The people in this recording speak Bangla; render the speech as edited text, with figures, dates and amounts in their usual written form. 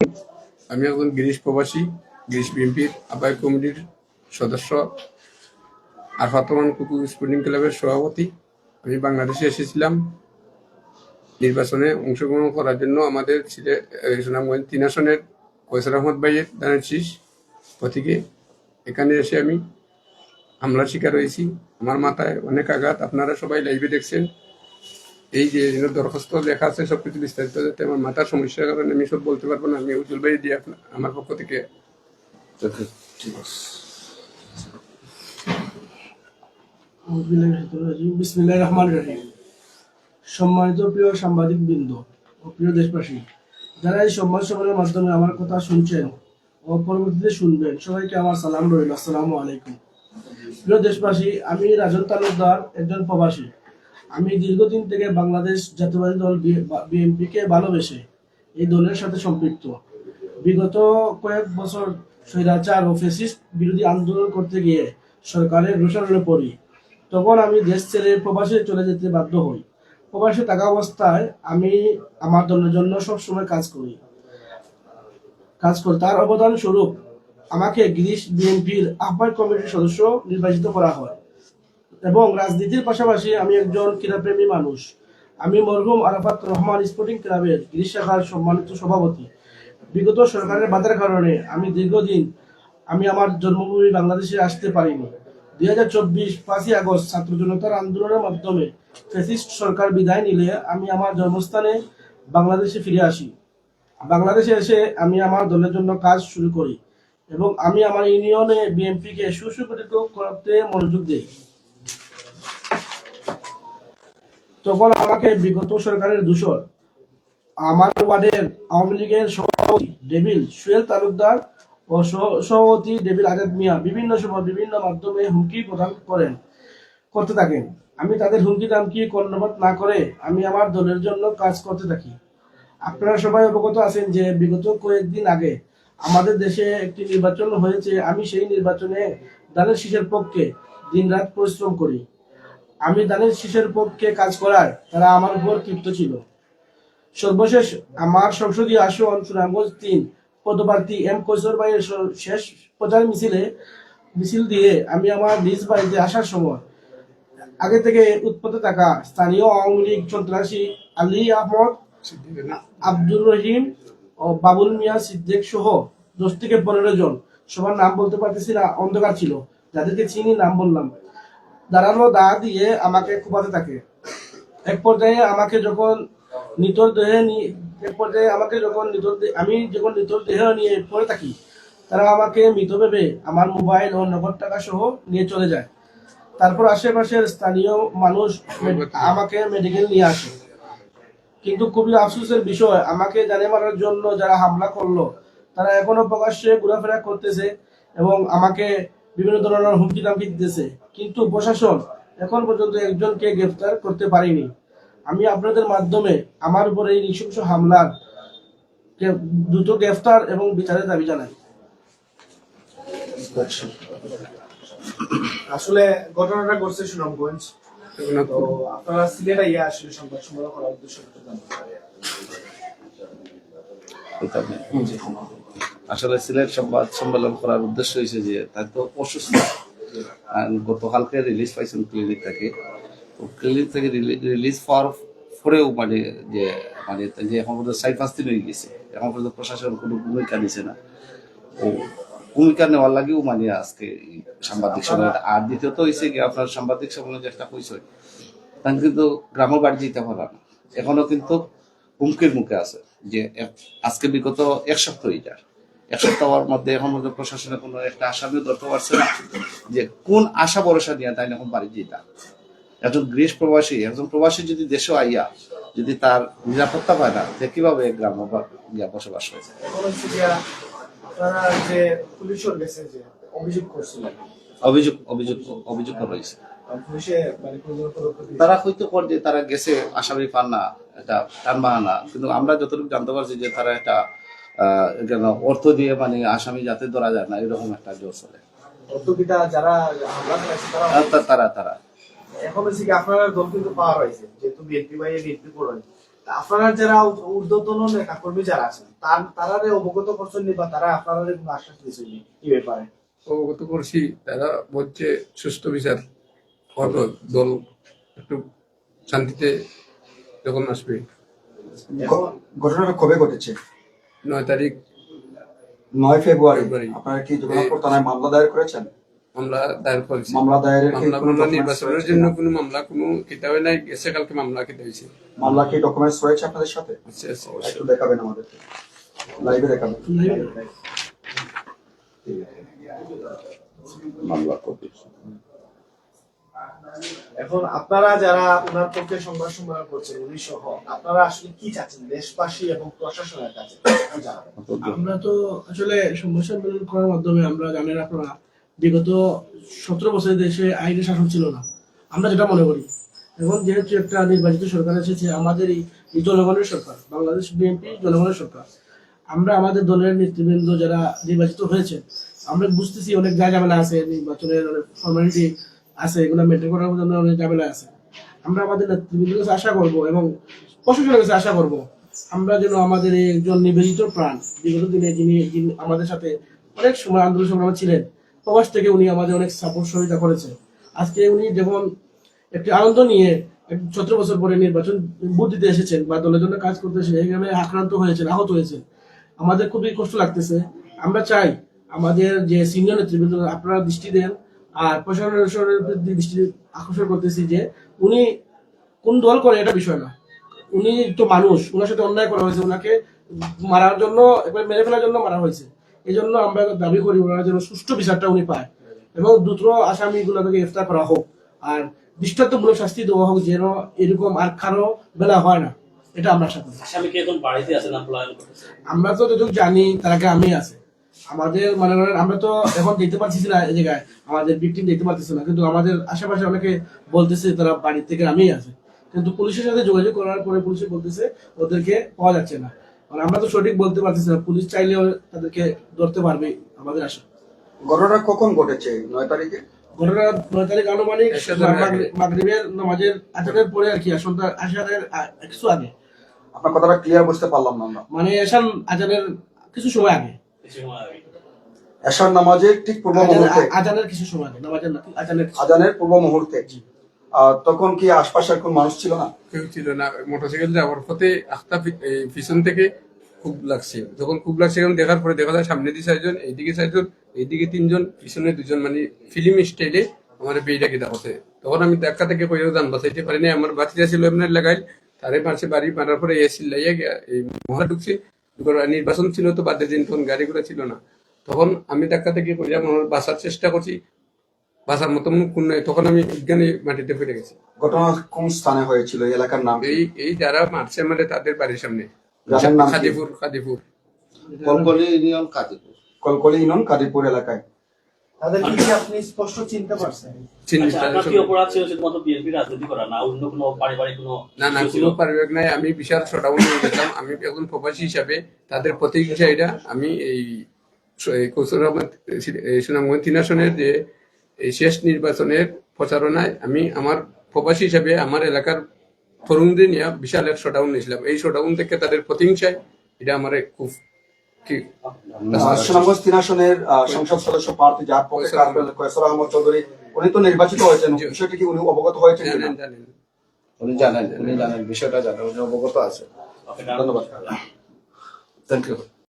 আমি একজন গিরিশ প্রবাসী, গিরিশ বিএনপির আহ্বায়ক কমিটির সদস্য আর বর্তমান কুকুর স্পোর্টিং ক্লাবের সভাপতি। আমি বাংলাদেশে এসেছিলাম নির্বাচনে অংশগ্রহণ করার জন্য। আমাদের সুনামগঞ্জ 3 আসনের ফয়সাল আহমদ ভাইয়ের ধানের শীষ প্রতীকে এখানে এসে আমি হামলার শিকার হয়েছি। আমার মাথায় অনেক আঘাত, আপনারা সবাই লাইভে দেখছেন। এই যে দরখাস্ত লেখা আছে সবকিছু বিস্তারিত, যাতে আমার মাথার সমস্যার কারণে আমি সব বলতে পারবো না। আমি উজ্জ্বল ভাই দিয়ে আমার পক্ষ থেকে বিসমিল্লাহির রহমানির রহিম। সম্মানিত প্রিয় সাংবাদিক বৃন্দ ও প্রিয় দেশবাসী, যারা এই সংবাদ সম্মেলনের মাধ্যমে আমার কথা শুনছেন ও পরবর্তীতে শুনবেন, সবাইকে আমার সালাম রইল। আসসালামু আলাইকুম। প্রিয় দেশবাসী, আমি রাজন তালুকদার, একজন প্রবাসী। আমি দীর্ঘদিন থেকে বাংলাদেশ জাতীয়বাদী দল বিএনপিকে ভালোবেসে এই দলের সাথে সম্পৃক্ত। বিগত কয়েক বছর স্বৈরাচার ও ফ্যাসিস্ট বিরোধী আন্দোলন করতে গিয়ে সরকারের রোষানলে পড়ি। তখন আমি দেশ ছেড়ে প্রবাসে চলে যেতে বাধ্য হই। প্রবাসে থাকা অবস্থায় আমি আমার দলের জন্য সবসময় কাজ করি। তার অবদান স্বরূপ আমাকে গিরিশ বিএনপির আহ্বায়ক কমিটির সদস্য নির্বাচিত করা হয় এবং রাজনীতির পাশাপাশি আমি একজন ক্রীড়াপ্রেমী মানুষ। আমি মরহুম আরাফাত রহমান স্পোর্টিং ক্লাবের গিরিশ শাখার সম্মানিত সভাপতি। বিগত সরকারের বাধার কারণে আমি দীর্ঘদিন আমার জন্মভূমি বাংলাদেশে আসতে পারিনি। 2024 5ই আগস্ট ছাত্র জনতার আন্দোলনের মাধ্যমে ফ্যাসিস্ট সরকার বিদায় নিলে আমি আমার জন্মস্থানে বাংলাদেশে ফিরে আসি। বাংলাদেশে এসে আমি আমার দলের জন্য কাজ শুরু করি এবং আমি আমার ইউনিয়নে বিএনপিকে সুসংগঠিত করতে মনোযোগ দিই। তখন আমাকে বিগত সরকারের দূষণ আমার ওয়ার্ডের আওয়ামী লীগের সভাপতি ডেভিল সুয়েল তালুকদার ও সভাপতি ডেভিল আজাদ মিয়া বিভিন্ন সময় বিভিন্ন মাধ্যমে হুমকি প্রদান করতে থাকেন। আমি তাদের হুমকি দামকি কর্ণপাত না করে আমি আমার দলের জন্য কাজ করতে থাকি। আপনারা সবাই অবগত আছেন যে বিগত কয়েকদিন আগে আমাদের দেশে একটি নির্বাচন হয়েছে। আমি সেই নির্বাচনে ধানের শীষের পক্ষে দিনরাত পরিশ্রম করি। আমি ধানের শীষের পক্ষে কাজ করায় তারা আমার উপর ক্ষিপ্ত ছিল। সর্বশেষ আমার সংসদীয় আসন সুনামগঞ্জ 3 পদপ্রার্থী এম কৈশোর ভাইয়ের শেষ প্রচার মিছিল দিয়ে আমি আমার নিজ বাড়িতে আসার সময় আগে থেকে উৎপত্তি থাকা স্থানীয় আওয়ামী লীগ সন্ত্রাসী আলী আহমদ, আব্দুর রহিম ও বাবুল মিয়া সিদ্দিক সহ 10 থেকে 15 জন, সবার নাম বলতে পারতেছি না, অন্ধকার ছিল, যাদেরকে চিনি নাম বললাম, দাঁড়ানো দা দিয়ে আমাকে কুপাতে থাকে। এক পর্যায়ে আমাকে যখন নিতর দেহে নিয়ে পড়ে থাকি, তারা আমাকে মৃত ভেবে আমার মোবাইল ও নগদ টাকা সহ নিয়ে চলে যায়। তারপর আশেপাশের স্থানীয় মানুষ আমাকে মেডিকেল নিয়ে আসে। কিন্তু খুবই আফসোসের বিষয়, আমাকে জানে মারার জন্য যারা হামলা করলো তারা এখনো প্রকাশ্যে ঘোরাফেরা করতেছে এবং আমাকে বিভিন্ন ধরনের হুমকি দামকি দিতেছে, কিন্তু প্রশাসন এখন পর্যন্ত একজনকে গ্রেফতার করতে পারেনি। আমি আপনাদের মাধ্যমে আমার উপর এই নৃশংস হামলার দ্রুত গ্রেফতার এবং বিচারের দাবি জানাই। আসলে ঘটনাটা ঘটছে সুনামগঞ্জ, তো আপনারা সিলেট আইয়া আসলে সংবাদ সম্মেলন করার উদ্দেশ্য আসলে সিলেট সংবাদ সম্মেলন করার উদ্দেশ্য হয়েছে যে তার তো অসুস্থ, গতকালকে রিলিজ পাইছেন ক্লিনিক থেকে। ক্লিনিক থেকে রিলিজ পাওয়ার পরেও যে এখন পর্যন্ত 4-5 দিন হয়ে গেছে, এখন পর্যন্ত প্রশাসন কোনো ভূমিকা নিছে না। ও ভূমিকা নেওয়ার লাগেও আজকে সাংবাদিক সম্মেলন। আর দ্বিতীয়ত হয়েছে কি, আপনার সাংবাদিক সম্মেলন যেটা কইছে তাই কিন্তু গ্রামের বাড়ি যেতে পারে না, এখনো কিন্তু হুমকির মুখে আছে। যে আজকে বিগত 1 সপ্তাহ এক সপ্তাহের মধ্যে এখন পর্যন্ত প্রশাসনের কোনো একটা আসামিও ধরতে পারছে না, যে কোন আশা ভরসা নিয়ে তাই এখন বাড়ি যেতাম। একজন গ্রীষ প্রবাসী, একজন প্রবাসী যদি দেশে আইয়া যদি তার নিরাপত্তা পায় না, সে কিভাবে গ্রামে গিয়া বসবাস হয়েছে। অভিযোগ রয়েছে, তারা হয়তো যে তারা গেছে আসামি পান না, এটা টান বাহানা, কিন্তু আমরা যতটুকু জানতে পারছি যে তারা একটা অর্থ দিয়ে আসামি যাতে ধরা যায় না, এরকম একটা জোর চলে। এখন হচ্ছে কি আপনার দল কিন্তু পাওয়ার হয়েছে, যেহেতু বিএনপি ভাই বিএনপি করেন, আপনারা যারা ঊর্ধ্বতন নেতা কর্মী যারা আছেন তারা অবগত করছেন নি বা তারা আপনারা কোনো আশ্বাস দিয়েছেন নি এই ব্যাপারে? অবগত করছি, তারা বলছে সুষ্ঠু বিচার হবে, দল একটু শান্তিতে যখন আসবে। ঘটনাটা কবে ঘটেছে? 9 তারিখ 9 ফেব্রুয়ারি। ফেব্রুয়ারি। আপনারা কি জগন্নাথপুর থানায় মামলা দায়ের করেছেন? মামলা দায়ের করেছি। মামলা দায়েরের কি মামলা কোনো কোনো documents নির্বাচনের রয়েছে জন্য কিনা? কোনো মামলা কোনো কিতাবে নাই, গেছে কালকে মামলা কিতা হয়েছে। মামলা কি ডকুমেন্টস রয়েছে আপনাদের সাথে? আচ্ছা আচ্ছা একটু দেখাবেন আমাদেরকে, লাইভে দেখাবেন। মামলা কপি। এখন আপনারা যারা ওনার পক্ষে সংবাদ সম্মেলন করছেন উনি সহ আপনারা আসলে কি চাচ্ছেন দেশবাসী এবং প্রশাসনের কাছে? আমরা তো আসলে সংবাদ সম্মেলন করার মাধ্যমে আমরা জানেন আপনারা বিগত 17 বছর দেশে আইনের শাসন ছিল না, আমরা যেটা মনে করি। এখন যেহেতু একটা নির্বাচিত সরকার এসেছে, আমাদের এই জনগণের সরকার, বাংলাদেশ বিএনপি জনগণের সরকার, আমরা আমাদের দলের নেতৃবৃন্দ যারা নির্বাচিত হয়েছে, আমরা বুঝতেছি অনেক ঝামেলা আছে, নির্বাচনের অনেক ফর্মালিটি আছে, এগুলো মেনটেন করার জন্য অনেক ঝামেলা আছে। আমরা আমাদের নেতৃবৃন্দের কাছে আশা করব এবং প্রশাসনের কাছে আশা করব আমরা যেন আমাদের এই একজন নিবেদিত প্রাণ, বিগত দিনে যিনি আমাদের সাথে অনেক সময় আন্দোলন সংগ্রামে ছিলেন, প্রবাস থেকে উনি আমাদের অনেক সাপোর্ট সহযোগিতা করেছে। আজকে উনি যখন একটি আনন্দ নিয়ে 17 বছর পরে নির্বাচন ভোট দিতে এসেছেন বা দলের জন্য কাজ করতে এসে এখানে আক্রান্ত হয়েছেন, আহত হয়েছেন, আমাদের খুবই কষ্ট লাগতেছে। আমরা চাই আমাদের যে সিনিয়র নেতৃবৃন্দ আপনারা দৃষ্টি দেন, আর প্রশাসনের প্রতি দৃষ্টি আকর্ষণ করতেছি যে উনি কোন দল করে এটা বিষয় না, উনি তো মানুষ, ওনার সাথে অন্যায় করা হয়েছে, ওনাকে মারার জন্য একবার মেরে ফেলার জন্য মারা হয়েছে। এই জন্য আমরা দাবি করি ওনার যেন সুষ্ঠু বিচারটা উনি পায় এবং দ্রুত আসামিগুলো থেকে গ্রেফতার করা হোক আর দৃষ্টান্তমূলক শাস্তি দেওয়া হোক, যেন এরকম আর কারো বেলা হয় না, এটা আমরা আশা করি। আসামি কি এখন বাড়িতে আছেন না পলায়ন করতেছে? আমরা তো যতটুকু জানি তার আগে আমি আছে আমাদের মনে করেন, আমরা তো এখন দেখতে পাচ্ছি না এই জায়গায় আমাদের ভিকটিম দেখতে পাচ্ছি না, কিন্তু আমাদের আশেপাশে অনেকে বলতেছে তারা বাড়ির থেকে আমি আছে, কিন্তু পুলিশের সাথে যোগাযোগ করার পরে পুলিশে বলতেছে ওদেরকে পাওয়া যাচ্ছে না। আর আমরা তো সঠিক বলতে পারতেছি না, পুলিশ চাইলেও তাদেরকে ধরতে পারবে আমাদের আশা। ঘটনা কখন ঘটেছে? 9 তারিখে। ঘটনা 9 তারিখ আনুমানিক এরশাদ আগে। মাগরিবের নামাজের আজানের পরে আর কি, সন্ধ্যা আজানের কিছু আগে, আপনার কথাটা ক্লিয়ার বুঝতে পারলাম না আমরা। মানে এশান আজানের কিছু সময় আগে, কিছু সময় আগে। এশার নামাজের ঠিক পূর্ব মুহূর্তে, আজানের কিছু সময় আগে, নামাজের না, আজানের আজানের পূর্ব মুহূর্তে। তখন কি আশপাশের কোন মানুষ ছিল না? কেউ ছিল না। মোটরসাইকেল যাওয়ার পথে আখতা পিছন থেকে খুব লাগছে, যখন খুব লাগছে এখন দেখার পরে দেখা যায় সামনে দিয়ে 4 জন, এইদিকে 4 জন, এইদিকে 3 জন, পিছনে 2 জন, মানে ফিল্ম স্টাইলে আমার বেইটাকে দেখাচ্ছে। তখন আমি ধাক্কা থেকে কইও যান বাঁচাইতে পারিনি, আমার বাচ্চা ছিল এমনি লাগাই তারে মারছে, বাড়ি মারার পরে এসি লাইয়া এই মহলা ঢুকছে। নির্বাচন ছিল তো বাদের দিন, তখন গাড়িগুলো ছিল না, তখন আমি ধাক্কা থেকে কইলাম আমার বাঁচার চেষ্টা করছি, বাঁচার মতো কোন নাই, তখন আমি বিজ্ঞানী মাটিতে ফিরে গেছি। ঘটনা কোন স্থানে হয়েছিল? এই এলাকার নাম কি? এই যারা মারছে মানে তাদের বাড়ির সামনে, গ্রামের নাম কি? খাদিপুর। কলকলি ইউনিয়ন কাজীপুর। কলকলি ইউনিয়ন কাদিরপুর এলাকায়। তাদেরকে কি আপনি স্পষ্ট চিনতে পারছেন? আচ্ছা, আপনার কি অপরাধ ছিল শুধুমাত্র বিএনপি রাজনীতি করা, না অন্য কোনো পারিবারিক কোনো না না, ছিল? কোনো পারিবারিক নাই, আমি বিশাল শটাউন হয়ে গেলাম। আমি এখন প্রবাসী হিসাবে তাদের প্রতিহিংসা, এটা আমি এই কৌশল আহমেদ সুনামগঞ্জ 3 আসনের যে এই শেষ নির্বাচনের প্রচারণায় আমি আমার প্রবাসী হিসাবে আমার এলাকার তরুণদের নিয়ে বিশাল এক শটাউন নিয়েছিলাম। এই শটাউন থেকে তাদের প্রতিহিংসায় এটা আমার খুব সুনামগঞ্জ 3 আসনের সংসদ সদস্য প্রার্থী যার পক্ষে কাজ করেন কয়সর আহমদ চৌধুরী, উনি তো নির্বাচিত হয়েছেন, বিষয়টি কি উনি অবগত হয়েছেন কিনা? জানেন। উনি জানেন বিষয়টা জানেন, উনি অবগত আছে। Okay, ধন্যবাদ। Thank you.